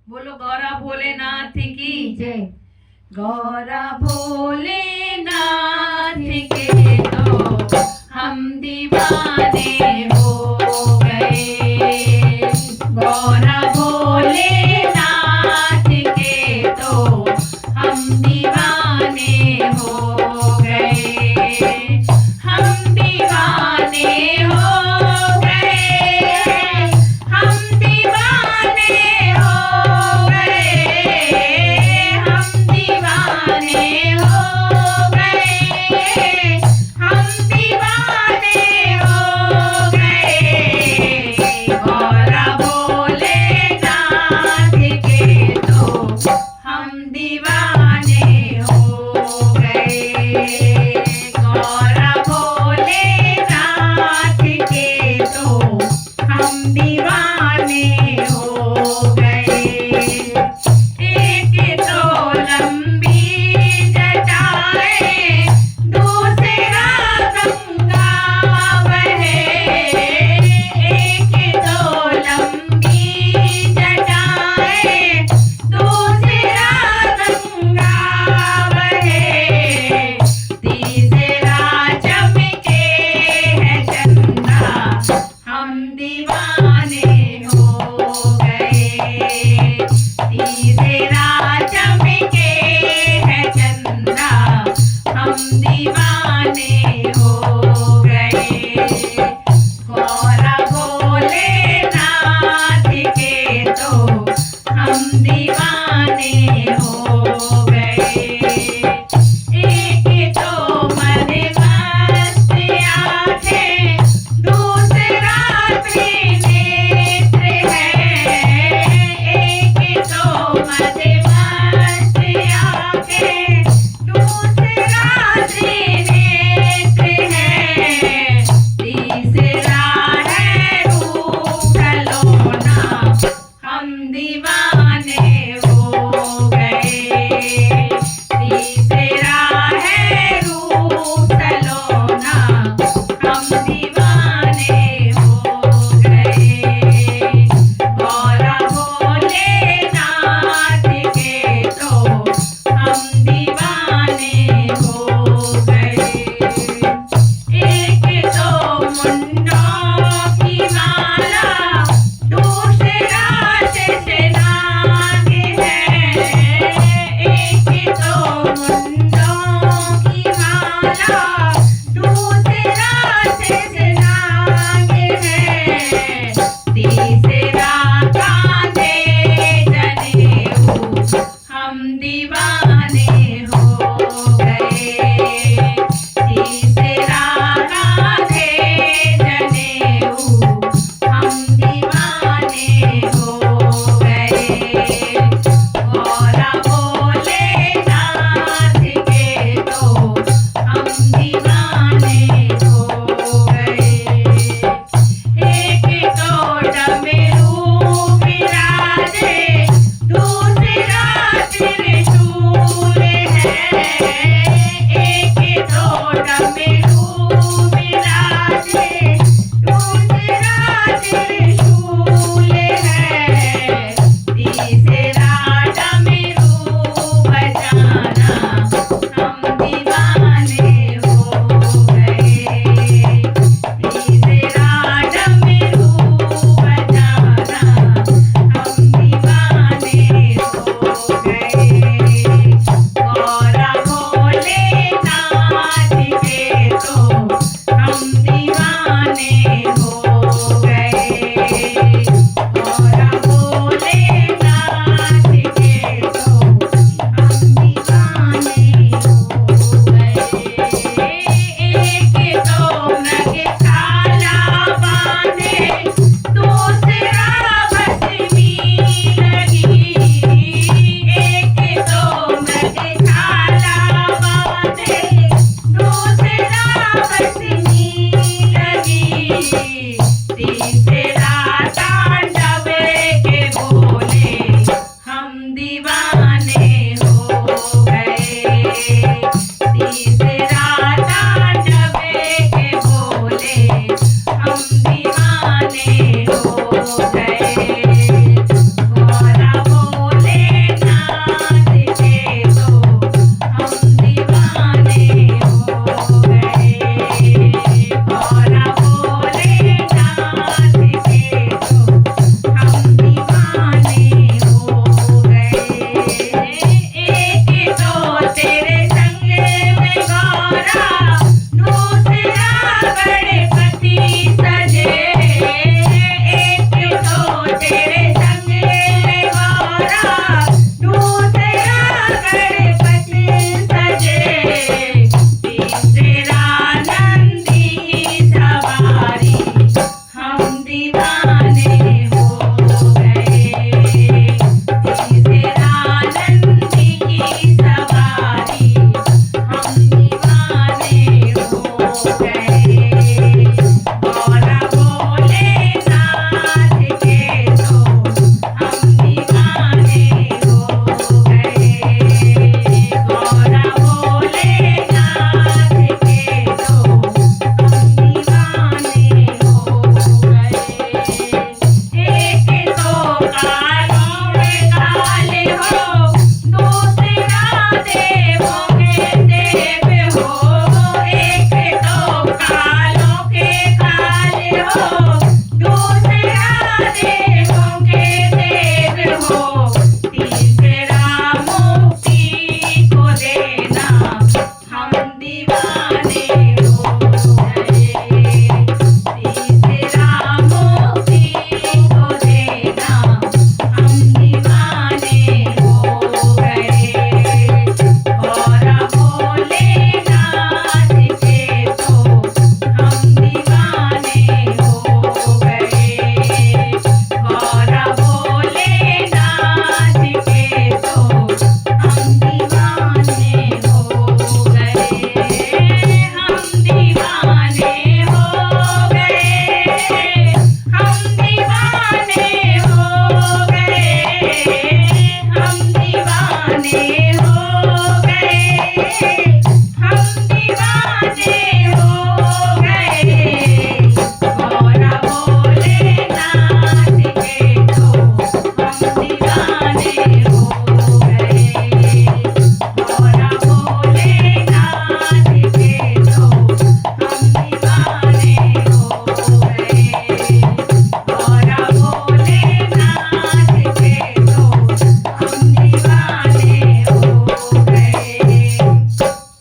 बोलो गौरा भोलेनाथ की जय। गौरा भोलेनाथ के तो हम दीवाने हो गए। गौरा भोलेनाथ के तो हम दीवाने हो गए। हम दीवाने हो गए। हम दीवाने हो गए। हम दीवाने हो गए। हम दीवाने हो गए। गौरा भोलेनाथ के तो हम दीवाने हो गए। गौरा भोलेनाथ के तो हम दीवाने हो गए। एक तो लंबी जटाएं, दूसरा गंगा बहे। एक तो लंबी जटाएं, दूसरा गंगा बहे। तीसरा चमके है चंदा, हम दीवाने हो गए। तीसरा चमके है चंदा, हम दीवाने हो गए। गौरा भोलेनाथ के तो हम